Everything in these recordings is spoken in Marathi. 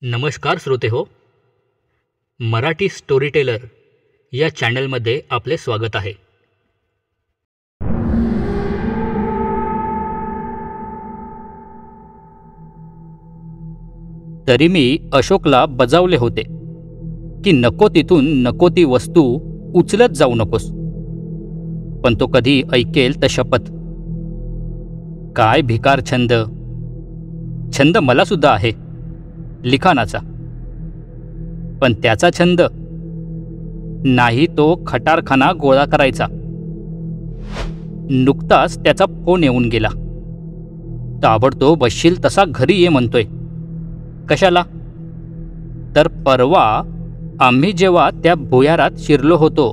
नमस्कार श्रोते हो, मराठी स्टोरी टेलर या चॅनलमध्ये आपले स्वागत आहे. तरी मी अशोकला बजावले होते की नको तिथून नको ती वस्तू उचलत जाऊ नकोस, पण तो कधी ऐकेल तर शपथ. काय भिकार छंद. छंद मला सुद्धा आहे, लिखाणाचा. पण त्याचा छंद नाही तो खटारखाना गोळा करायचा. नुकताच त्याचा फोन येऊन गेला. ताबडतोब बसशील तसा घरी ये म्हणतोय. कशाला? तर परवा आम्ही जेव्हा त्या भुयारात शिरलो होतो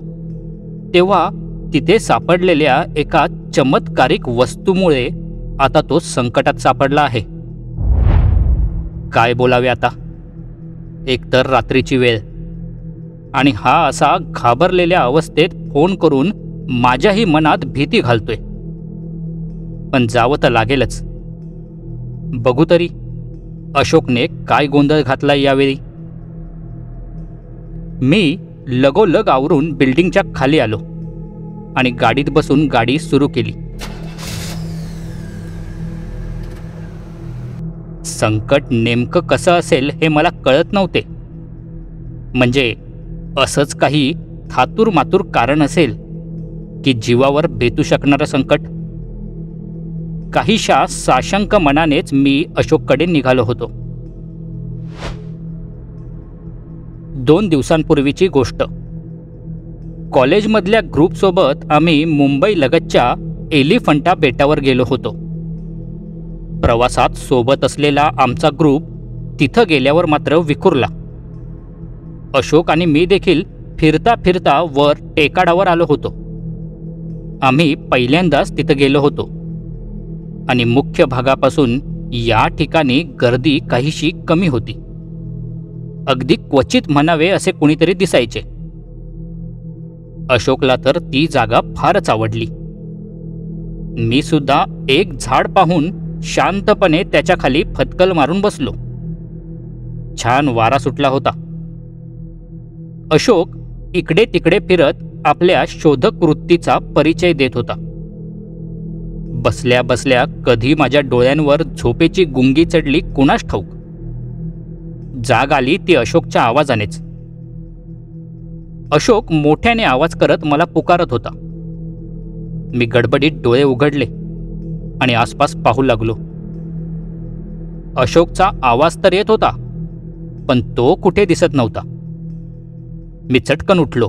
तेव्हा तिथे सापडलेल्या एका चमत्कारिक वस्तूमुळे आता तो संकटात सापडला आहे. काय बोलावे आता. एकतर रात्रीची वेळ आणि हा असा घाबरलेल्या अवस्थेत फोन करून माझ्याही मनात भीती घालतोय. पण जावं तर लागेलच. बघू तरी अशोकने काय गोंधळ घातलाय यावेळी. मी लगोलग आवरून बिल्डिंगच्या खाली आलो आणि गाडीत बसून गाडी सुरू केली. संकट नेमकं कसं असेल हे मला कळत नव्हते. म्हणजे असंच काही थातूर मातूर कारण असेल की जीवावर बेतू शकणारं संकट. काहीशा साशंक मनानेच मी अशोककडे निघालो होतो. 2 दिवसांपूर्वीची गोष्ट. कॉलेजमधल्या ग्रुपसोबत आम्ही मुंबई लगतच्या एलिफंटा बेटावर गेलो होतो. प्रवासात सोबत असलेला आमचा ग्रुप तिथं गेल्यावर मात्र विखुरला. अशोक आणि मी देखील फिरता फिरता वर टेकाडावर आलो होतो. आम्ही पहिल्यांदाच तिथं गेलो होतो आणि मुख्य भागापासून या ठिकाणी गर्दी काहीशी कमी होती. अगदी क्वचित म्हणावे असे कुणीतरी दिसायचे. अशोकला तर ती जागा फारच आवडली. मी सुद्धा एक झाड पाहून शांतपणे त्याच्या खाली फटकल मारून बसलो. छान वारा सुटला होता. अशोक इकडे तिकडे फिरत आपल्या शोधक वृत्तीचा परिचय देत होता. बसल्या बसल्या कधी माझ्या डोळ्यांवर झोपेची गुंगी चढली कुणास ठाऊक. जाग आली ती अशोकच्या आवाजानेच. अशोक मोठ्याने आवाज करत मला पुकारत होता. मी गडबडीत डोळे उघडले आणि आसपास पाहू लागलो. अशोकचा आवाज तर येत होता, पण तो कुठे दिसत नव्हता. मी चटकन उठलो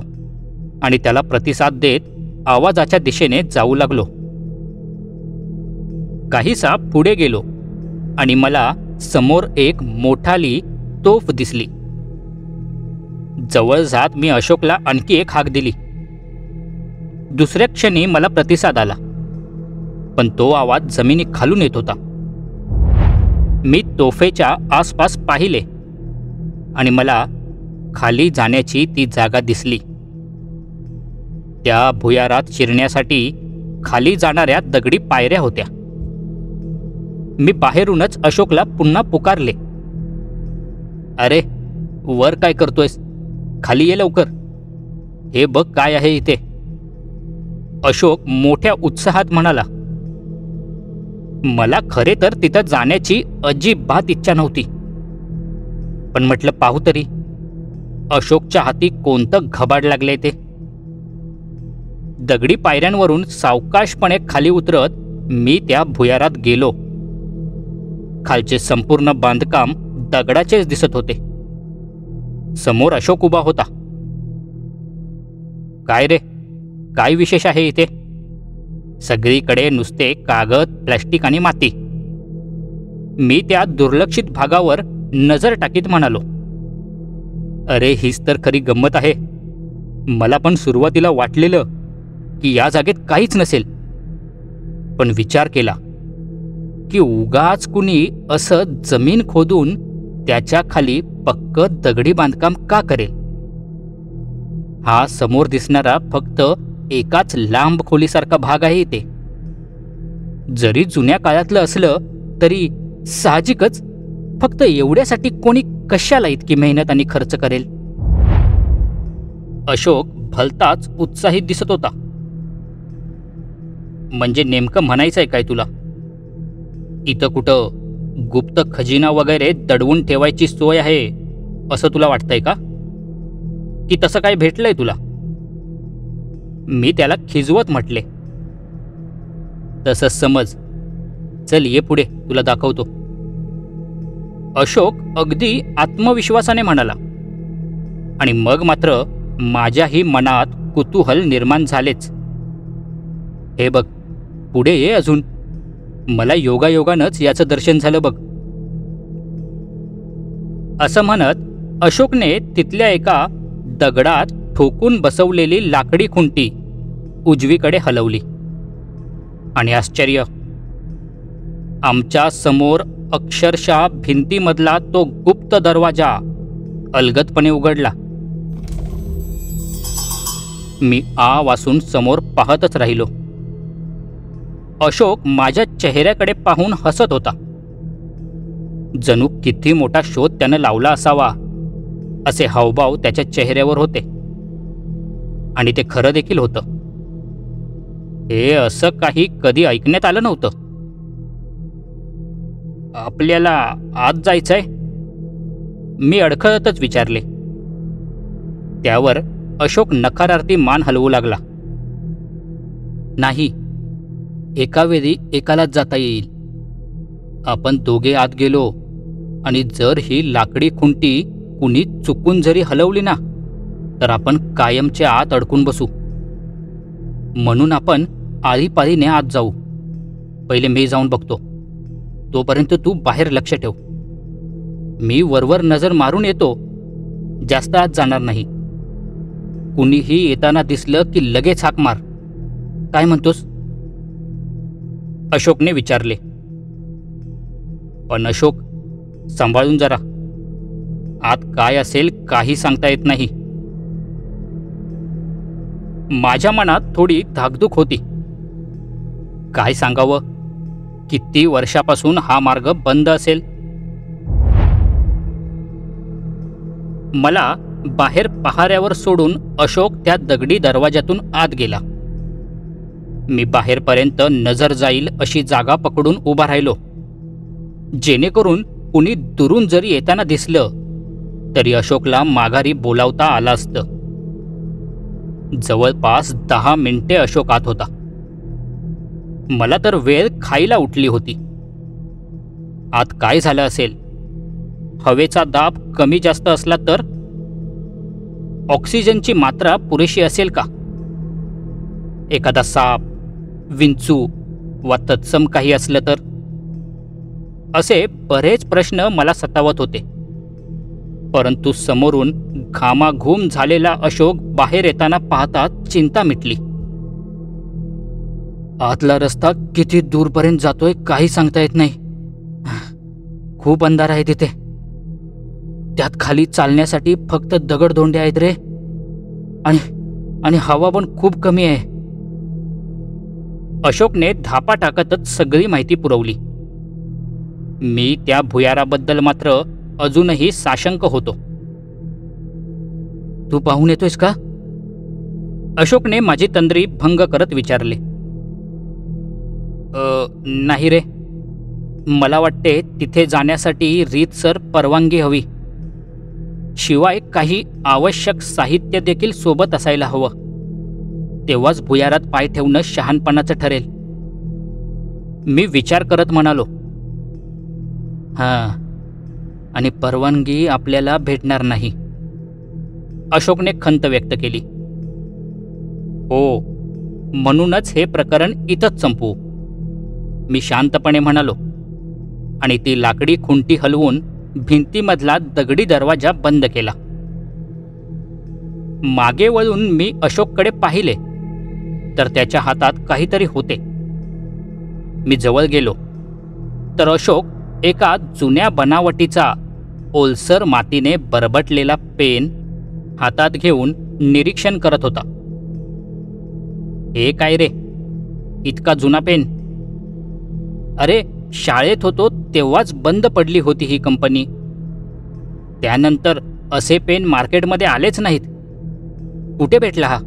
आणि त्याला प्रतिसाद देत आवाजाच्या दिशेने जाऊ लागलो. काहीसा पुढे गेलो आणि मला समोर एक मोठाली तोफ दिसली. जवळ जात मी अशोकला आणखी एक हाक दिली. दुसऱ्या क्षणी मला प्रतिसाद आला, पण तो आवाज जमिनी खालून येत होता. मी तोफेच्या आसपास पाहिले आणि मला खाली जाण्याची ती जागा दिसली. त्या भुयारात शिरण्यासाठी खाली जाणाऱ्या दगडी पायऱ्या होत्या. मी बाहेरूनच अशोकला पुन्हा पुकारले. अरे वर काय करतोयस? खाली ये लवकर. हे बघ काय आहे इथे. अशोक मोठ्या उत्साहात म्हणाला. मला खरे तर तिथं जाण्याची अजिबात इच्छा नव्हती, पण म्हटलं पाहू तरी. अशोकच्या हाती कोणतं घबाड लागले ते. दगडी पायऱ्यांवरून सावकाशपणे खाली उतरत मी त्या भुयारात गेलो. खालचे संपूर्ण बांधकाम दगडाचेच दिसत होते. समोर अशोक उभा होता. काय रे, काय विशेष आहे इथे? सगळीकडे नुसते कागद, प्लास्टिक आणि माती. मी त्या दुर्लक्षित भागावर नजर टाकीत म्हणालो. अरे हीच तर खरी गंमत आहे. मला पण सुरुवातीला वाटलेलं की या जागेत काहीच नसेल, पण विचार केला की उगाच कुणी असं जमीन खोदून त्याच्या खाली पक्क दगडी बांधकाम का करेल. हा समोर दिसणारा फक्त एकाच लांब खोलीसारखा भाग आहे इथे. जरी जुन्या काळातलं असलं तरी साहजिकच फक्त एवढ्यासाठी कोणी कशाला इतकी मेहनत आणि खर्च करेल? अशोक भलताच उत्साहित दिसत होता. म्हणजे नेमकं म्हणायचंय काय तुला? इथं कुठं गुप्त खजिना वगैरे दडवून ठेवायची सोय आहे असं तुला वाटतंय का? की तसं काय भेटलंय तुला? मी त्याला खिजवत म्हटले. तसंच समज. चल ये पुढे, तुला दाखवतो. अशोक अगदी आत्मविश्वासाने म्हणाला. आणि मग मात्र माझ्याही मनात कुतूहल निर्माण झालेच. हे बघ, पुढे ये अजून. मला योगायोगानंच याचं दर्शन झालं बघ. असं म्हणत अशोकने तिथल्या एका दगडात ठोकून बसवलेली लाकडी खुंटी उजवीकडे हलवली. आणि आश्चर्य, आमच्या समोर अक्षरशः भिंतीमधला तो गुप्त दरवाजा अलगदपणे उघडला. मी आ वासून समोर पाहतच राहिलो. अशोक माझ्या चेहऱ्याकडे पाहून हसत होता. जणू किती मोठा शोध त्यानं लावला असावा असे हावभाव त्याच्या चेहऱ्यावर होते. आणि ते खरं देखील होतं. हे असं काही कधी ऐकण्यात आलं नव्हतं. आपल्याला आत जायचंय? मी अडखळतच विचारले. त्यावर अशोक नकारार्थी मान हलवू लागला. नाही, एका वेळी एकालाच जाता येईल. आपण दोघे आत गेलो आणि जर ही लाकडी खुंटी कुणी चुकून जरी हलवली ना, तर आपण कायमच्या आत अडकून बसू. म्हणून आपण आळीपाळीने आत जाऊ. पहिले मी जाऊन बघतो. तोपर्यंत तू बाहेर लक्ष ठेव. मी वरवर नजर मारून येतो. जास्त आत जाणार नाही. कुणीही येताना दिसलं की लगेच हाक मार. काय म्हणतोस? अशोकने विचारले. पण अशोक, सांभाळून जरा. आत काय असेल काही सांगता येत नाही. माझ्या मनात थोडी धाकधूक होती. काय सांगावं? किती वर्षापासून हा मार्ग बंद असेल? मला बाहेर पहाऱ्यावर सोडून अशोक त्या दगडी दरवाजातून आत गेला. मी बाहेरपर्यंत नजर जाईल अशी जागा पकडून उभा राहिलो, जेणेकरून कुणी दुरून जरी येताना दिसलं तरी अशोकला माघारी बोलावता आलं असतं. जवळपास 10 मिनिटे अशोक आत होता. मला तर वेळ खायला उठली होती. आत काय झालं असेल? हवेचा दाब कमी जास्त असला तर? ऑक्सिजनची मात्रा पुरेशी असेल का? एखादा साप, विंचू वा तत्सम काही असलं तर? असे बरेच प्रश्न मला सतावत होते. परंतु समोरून घामाघूम झालेला अशोक बाहेर येताना पाहता चिंता मिटली. आतला रस्ता किती दूरपर्यंत जातोय काही सांगता येत नाही. खूप अंधार आहे तिथे. त्यात खाली चालण्यासाठी फक्त दगडधोंडे आहेत रे. आणि हवा पण खूप कमी आहे. अशोकने धापा टाकतच सगळी माहिती पुरवली. मी त्या भुयाराबद्दल मात्र अजूनही साशंक होतो. तू पाहून येतोयस का? अशोकने माझी तंद्री भंग करत विचारले. नाही रे. मला वाटते तिथे जाण्यासाठी रीतसर परवानगी हवी. शिवाय काही आवश्यक साहित्य देखील सोबत असायला हवं. तेव्हाच भुयारात पाय ठेवणं शहाणपणाचं ठरेल. मी विचार करत म्हणालो. हां, आणि परवानगी आपल्याला भेटणार नाही. अशोकने खंत व्यक्त केली. हो, म्हणूनच हे प्रकरण इथंच संपवू, मी शांतपणे म्हणालो. आणि ती लाकडी खुंटी हलवून भिंतीमधला दगडी दरवाजा बंद केला. मागे वळून मी अशोककडे पाहिले तर त्याच्या हातात काहीतरी होते. मी जवळ गेलो तर अशोक एका जुन्या बनावटीचा ओलसर मातीने बरबटलेला पेन हातात घेऊन निरीक्षण करत होता. हे काय रे, इतका जुना पेन? अरे शाळेत होतो तेव्हाच बंद पडली होती ही कंपनी. त्यानंतर असे पेन मार्केटमध्ये आलेच नाहीत. कुठे भेटला हा?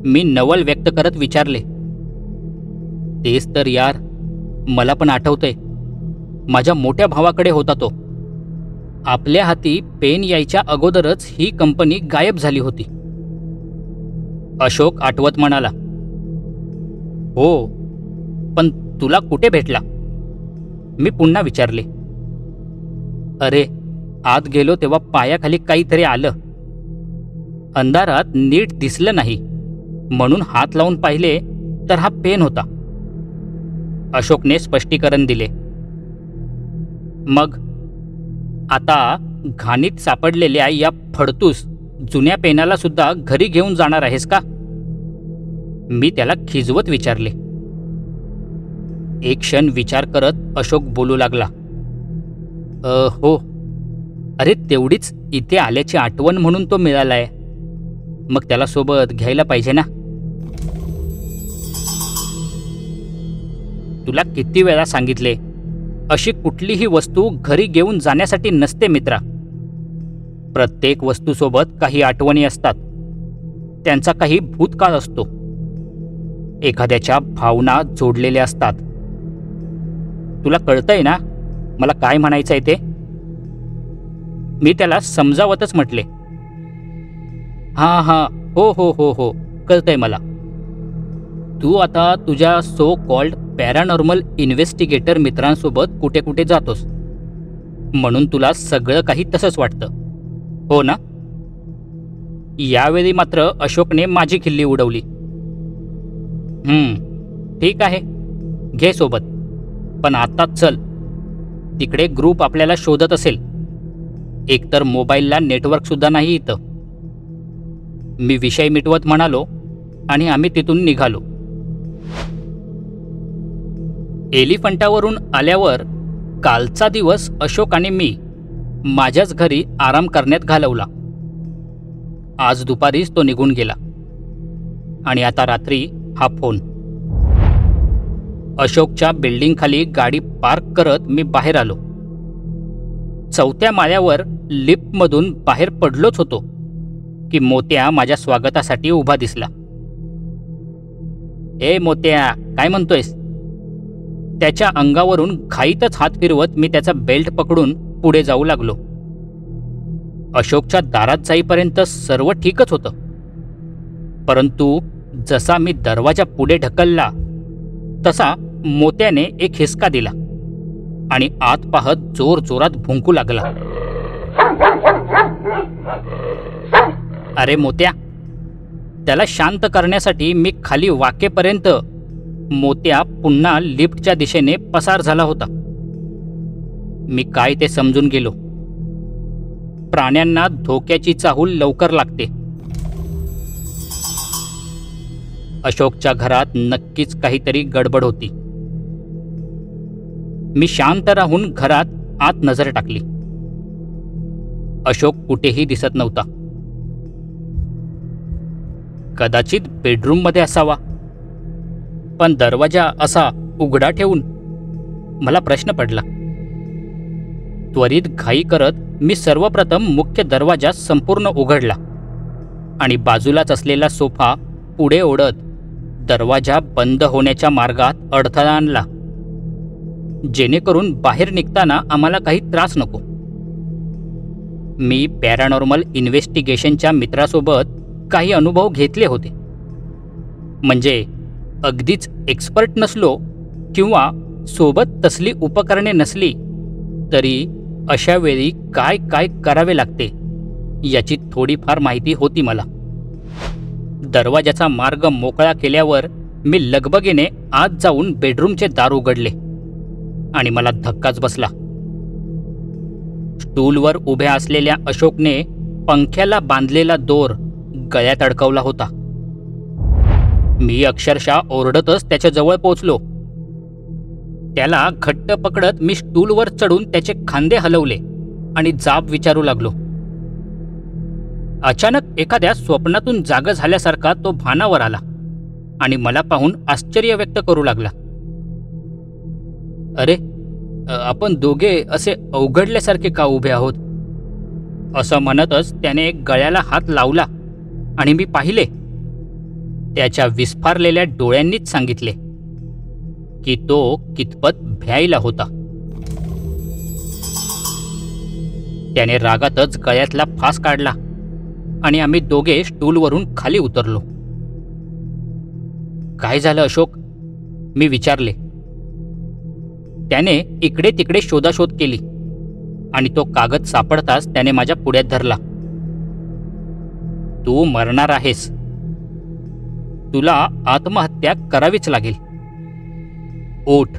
मी नवल व्यक्त करत विचारले. तेच तर यार, मला पण आठवतंय. माझ्या मोठ्या भावाकडे होता तो. आपल्या हाती पेन यायच्या अगोदरच ही कंपनी गायब झाली होती. अशोक आठवत म्हणाला. हो, पण तुला कुठे भेटला? मी पुन्हा विचारले. अरे, आत गेलो तेव्हा पायाखाली काहीतरी आलं. अंधारात नीट दिसलं नाही, म्हणून हात लावून पाहिले तर हा पेन होता. अशोकने स्पष्टीकरण दिले. मग आता घाणीत सापडलेल्या या फडतूस जुन्या पेनाला सुद्धा घरी घेऊन जाणार आहेस का? मी त्याला खिजवत विचारले. एक क्षण विचार करत अशोक बोलू लागला. हो, अरे तेवढीच इथे आल्याची आठवण म्हणून तो मिळालाय. मग त्याला सोबत घ्यायला पाहिजे ना. तुला किती वेळा सांगितले, अशी कुठलीही वस्तू घरी घेऊन जाण्यासाठी नसते मित्रा. प्रत्येक वस्तूसोबत काही आठवणी असतात. त्यांचा काही भूतकाळ असतो. एखाद्याच्या भावना जोडलेल्या असतात. तुला कळतंय ना मला काय म्हणायचंय ते? मी त्याला समजावतच म्हटले. हां, हो हो हो हो, कळतंय मला. तू आता तुझ्या सो कॉल्ड पॅरानॉर्मल इन्व्हेस्टिगेटर मित्रांसोबत कुठे कुठे जातोस, म्हणून तुला सगळं काही तसंच वाटतं, हो ना? यावेळी मात्र अशोकने माझी खिल्ली उडवली. ठीक आहे, घे सोबत, पण आत्ताच चल. तिकडे ग्रुप आपल्याला शोधत असेल. एकतर मोबाईलला नेटवर्कसुद्धा नाही इथं. मी विषय मिटवत म्हणालो आणि आम्ही तिथून निघालो. एलिफंटावरून आल्यावर कालचा दिवस अशोक आणि मी माझ्याच घरी आराम करण्यात घालवला. आज दुपारीच तो निघून गेला आणि आता रात्री हा फोन. अशोकच्या बिल्डिंगखाली गाडी पार्क करत मी बाहेर आलो. 4थ्या माळ्यावर लिफ्टमधून बाहेर पडलोच होतो की मोत्या माझ्या स्वागतासाठी उभा दिसला. ए मोत्या, काय म्हणतोयस? त्याच्या अंगावरून घाईतच हात फिरवत मी त्याचा बेल्ट पकडून पुढे जाऊ लागलो. अशोकच्या दारात जाईपर्यंत सर्व ठीकच होतं, परंतु जसा मी दरवाजा पुढे ढकलला तसा मोत्याने एक हिसका दिला आणि आत पाहत जोर जोरात भुंकू लागला. अरे मोत्या! त्याला शांत करण्यासाठी मी खाली वाकेपर्यंत मोत्या पुन्हा लिफ्टच्या दिशेने पसार झाला होता. मी काय ते समजून गेलो. प्राण्यांना धोक्याची चाहूल लवकर लागते. अशोकच्या घरात नक्कीच काहीतरी गडबड होती. मी शांत राहून घरात आत नजर टाकली. अशोक कुठेही दिसत नव्हता. कदाचित बेडरूममध्ये असावा, पण दरवाजा असा उघडा ठेवून मला प्रश्न पडला. त्वरित घाई करत मी सर्वप्रथम मुख्य दरवाजा संपूर्ण उघडला आणि बाजूलाच असलेला सोफा पुढे ओढत दरवाजा बंद होण्याच्या मार्गात अडथळा आणला, जेणेकरून बाहेर निघताना आम्हाला काही त्रास नको. मी पॅरानॉर्मल इन्व्हेस्टिगेशनच्या मित्रासोबत काही अनुभव घेतले होते. म्हणजे अगदीच एक्सपर्ट नसलो किंवा सोबत तसली उपकरणे नसली तरी अशा वेळी काय काय करावे लागते याची थोडीफार माहिती होती मला. दरवाजाचा मार्ग मोकळा केल्यावर मी लगबगीने आत जाऊन बेडरूमचे दार उघडले आणि मला धक्काच बसला. स्टूलवर उभ्या असलेल्या अशोकने पंख्याला बांधलेला दोर गळ्यात अडकवला होता. मी अक्षरशः ओरडतच त्याच्या जवळ पोहोचलो. त्याला घट्ट पकडत मी स्टूलवर चढून त्याचे खांदे हलवले आणि जाब विचारू लागलो. अचानक एखाद्या स्वप्नातून जागा झाल्यासारखा तो भानावर आला आणि मला पाहून आश्चर्य व्यक्त करू लागला. अरे, आपण दोघे असे अवघडल्यासारखे का उभे आहोत? असं म्हणतच त्याने गळ्याला हात लावला आणि मी पाहिले. त्याच्या विस्फारलेल्या डोळ्यांनीच सांगितले की तो कितपत भ्यायला होता. त्याने रागातच गळ्यातला फास काढला आणि आम्ही दोघे स्टूलवरून खाली उतरलो. काय झालं अशोक? मी विचारले. त्याने इकडे तिकडे शोधाशोध केली आणि तो कागद सापडताच त्याने माझ्या पुढ्यात धरला. तू मरणार आहेस. तुला आत्महत्या करावीच लागेल. उठ,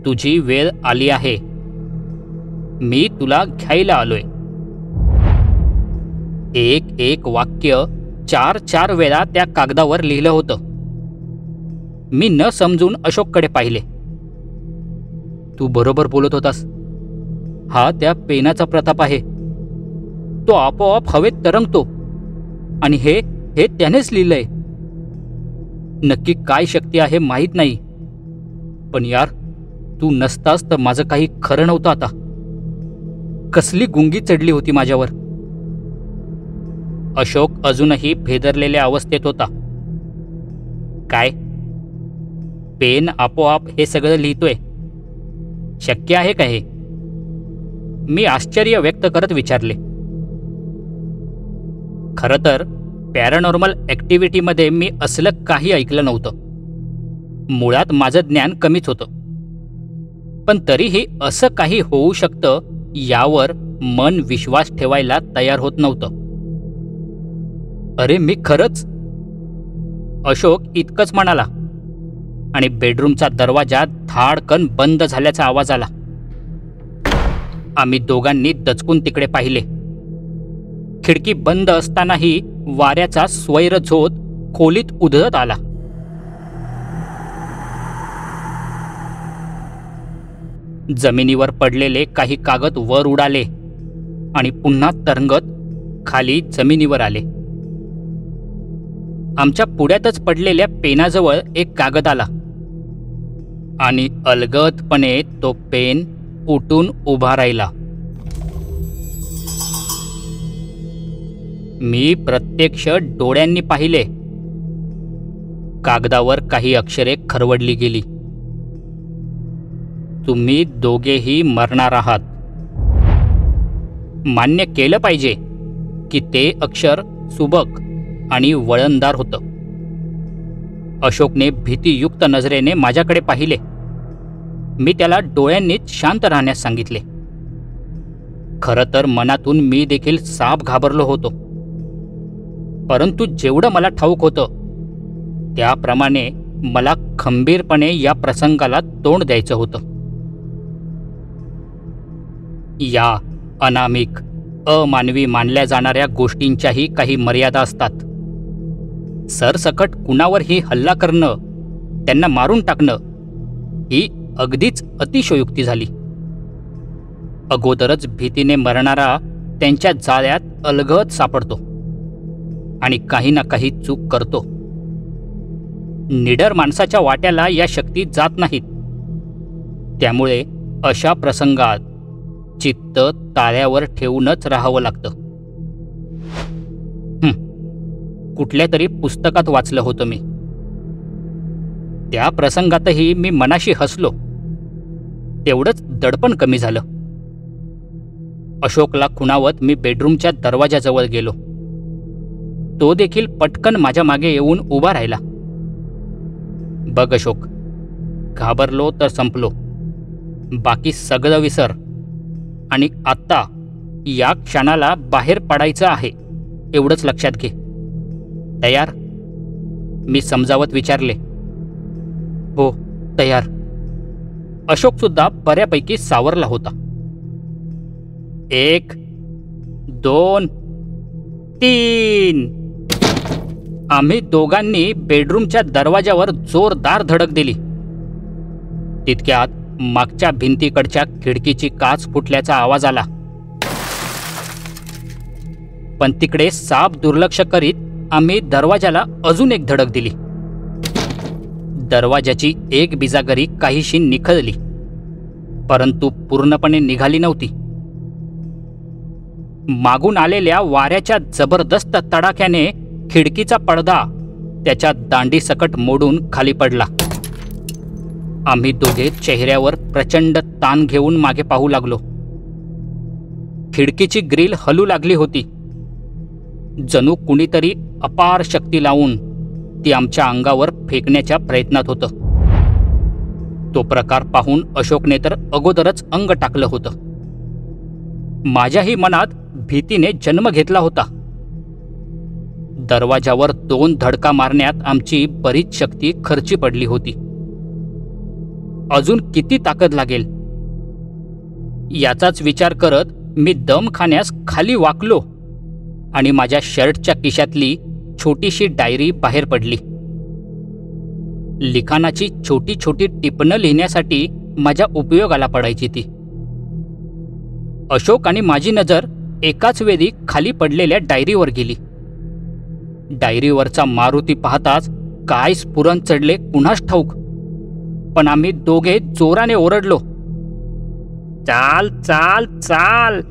तुझी वेळ आली आहे. मी तुला घ्यायला आलोय. एक एक वाक्य 4 वेळा त्या कागदावर लिहिलं होतं. मी न समजून अशोककडे पाहिले. तू बरोबर बोलत होतास. हा त्या पेनाचा प्रताप आहे. तो आपोआप हवेत तरंगतो आणि हे त्यानेच लिहिलंय. नक्की काय शक्ती आहे माहीत नाही, पण यार, तू नसतास तर माझं काही खरं नव्हतं. आता कसली गुंगी चढली होती माझ्यावर. अशोक अजूनही भेदरलेल्या अवस्थेत होता. काय? पेन आपोआप हे सगळं लिहितोय? शक्य आहे का हे? मी आश्चर्य व्यक्त करत विचारले. खरं तर पॅरानॉर्मल ॲक्टिव्हिटीमध्ये मी असलं काही ऐकलं नव्हतं. मुळात माझं ज्ञान कमीच होतं. पण तरीही असं काही होऊ शकतं यावर मन विश्वास ठेवायला तयार होत नव्हतं. अरे, मी खरंच. अशोक इतकंच म्हणाला आणि बेडरूमचा दरवाजा धाडकन बंद झाल्याचा आवाज आला. आम्ही दोघांनी दचकून तिकडे पाहिले. खिडकी बंद असतानाही वाऱ्याचा स्वैर झोत खोलीत उधळत आला. जमिनीवर पडलेले काही कागद वर उडाले आणि पुन्हा तरंगत खाली जमिनीवर आले. आमच्या पुढ्यातच पडलेल्या पेनाजवळ एक कागद आला आणि अलगदपणे तो पेन उठून उभा राहिला. मी प्रत्यक्ष डोळ्यांनी पाहिले. कागदावर काही अक्षरे खरवडली गेली. तुम्ही दोघेही मरणार आहात. मान्य केलं पाहिजे की ते अक्षर सुबक आणि वळणदार होतं. अशोकने भीतीयुक्त नजरेने माझ्याकडे पाहिले. मी त्याला डोळ्यांनीच शांत राहण्यास सांगितले. खरं तर मनातून मी देखील साप घाबरलो होतो. परंतु जेवढं मला ठाऊक होतं त्याप्रमाणे मला खंबीरपणे या प्रसंगाला तोंड द्यायचं होतं. या अनामिक, अमानवी मानल्या जाणाऱ्या गोष्टींच्याही काही मर्यादा असतात. सरसकट कुणावरही हल्ला करणं, त्यांना मारून टाकणं ही अगदीच अतिशयोक्ती झाली. अगोदरच भीतीने मरणारा त्यांच्या जाळ्यात अलगद सापडतो आणि काही ना काही चूक करतो. निडर माणसाच्या वाट्याला या शक्ती जात नाहीत. त्यामुळे अशा प्रसंगात चित्त ताळ्यावर ठेवूनच राहावं लागतं. कुठल्या तरी पुस्तकात वाचलं होतं मी. त्या प्रसंगातही मी मनाशी हसलो. तेवढंच दडपण कमी झालं. अशोकला खुणावत मी बेडरूमच्या दरवाजाजवळ गेलो. तो देखील पटकन माझ्या मागे येऊन उभा राहिला. बघ अशोक, घाबरलो तर संपलो. बाकी सगळं विसर आणि आत्ता या क्षणाला बाहेर पडायचं आहे, एवढंच लक्षात घे. तयार? मी समजावत विचारले. हो, तयार. अशोक सुद्धा बऱ्यापैकी सावरला होता. 1, 2, 3. आम्ही दोघांनी बेडरूमच्या दरवाजावर जोरदार धडक दिली. तितक्यात मागच्या भिंतीकडच्या खिडकीची काच फुटल्याचा आवाज आला. पण तिकडे साफ दुर्लक्ष करीत आम्ही दरवाजाला अजून एक धडक दिली. दरवाजाची एक बिजागरी काहीशी निखळली परंतु पूर्णपणे निघाली नव्हती. मागून आलेल्या वाऱ्याच्या जबरदस्त तडाख्याने खिडकीचा पडदा त्याच्या दांडीसकट मोडून खाली पडला. आम्ही दोघे चेहऱ्यावर प्रचंड ताण घेऊन मागे पाहू लागलो. खिडकीची ग्रिल हलू लागली होती. जणू कुणीतरी अपार शक्ती लावून ती आमच्या अंगावर फेकण्याच्या प्रयत्नात होतं. तो प्रकार पाहून अशोकने तर अगोदरच अंग टाकलं होतं. माझ्याही मनात भीतीने जन्म घेतला होता. दरवाजावर 2 धडका मारण्यात आमची बरीच शक्ती खर्ची पडली होती. अजून किती ताकद लागेल याचाच विचार करत मी दम खाण्यास खाली वाकलो आणि माझ्या शर्टच्या खिशातली छोटीशी डायरी बाहेर पडली. लिखाणाची छोटी छोटी टिपणं लिहिण्यासाठी माझ्या उपयोगाला पडायची ती. अशोक आणि माझी नजर एकाच वेळी खाली पडलेल्या डायरीवर गेली. डायरीवरचा मारुती पाहताच काय स्फुरण चढले कुणास ठाऊक, पण आम्ही दोघे जोराने ओरडलो, चाल चाल चाल,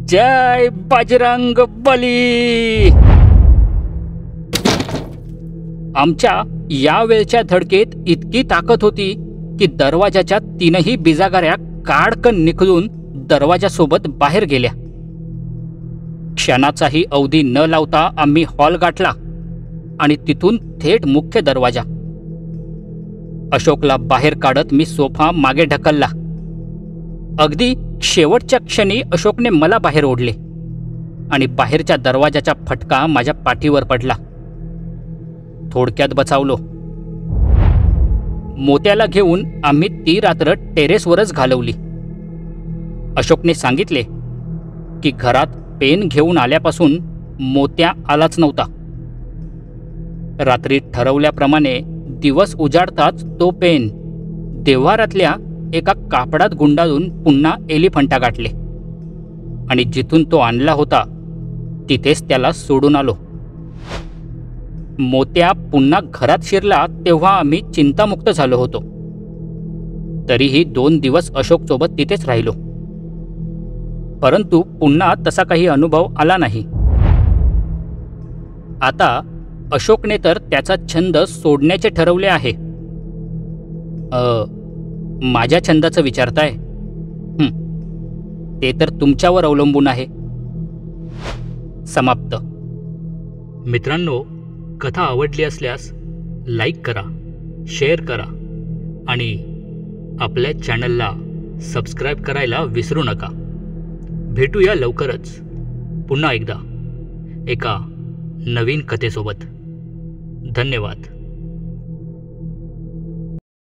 जय बजरंग बली. आमच्या यावेळच्या धडकेत इतकी ताकद होती की दरवाजाच्या 3ही बिजागाऱ्या काडकन निखळून दरवाजासोबत बाहेर गेल्या. क्षणाचाही अवधी न लावता आम्ही हॉल गाठला आणि तिथून थेट मुख्य दरवाजा. अशोकला बाहेर काढत मी सोफा मागे ढकलला. अगदी शेवटच्या क्षणी अशोकने मला बाहेर ओढले आणि बाहेरच्या दरवाजाचा फटका माझ्या पाठीवर पडला. थोडक्यात बचावलो. मोत्याला घेऊन आम्ही ती रात्र टेरेसवरच घालवली. अशोकने सांगितले की घरात पेन घेऊन आल्यापासून मोत्या आलाच नव्हता. रात्री ठरवल्याप्रमाणे दिवस उजाडताच तो पेन देव्हारातल्या एका कापडात गुंडाळून पुन्हा एलिफंटा गाठले आणि जिथून तो आणला होता तिथेच त्याला सोडून आलो. मोत्या पुन्हा घरात शिरला तेव्हा आम्ही चिंतामुक्त झालो होतो. तरीही 2 दिवस अशोकसोबत तिथेच राहिलो, परंतु पुन्हा तसा काही अनुभव आला नाही. आता अशोकने तर त्याचा छंद सोडण्याचे ठरवले आहे. माझ्या छंदाचं विचारताय? ते तर तुमच्यावर अवलंबून आहे. समाप्त. मित्रांनो, कथा आवडली असल्यास लाईक करा, शेअर करा आणि आपल्या चॅनलला सबस्क्राईब करायला विसरू नका. भेटूया लवकरच पुन्हा एकदा एका नवीन कथेसोबत. धन्यवाद.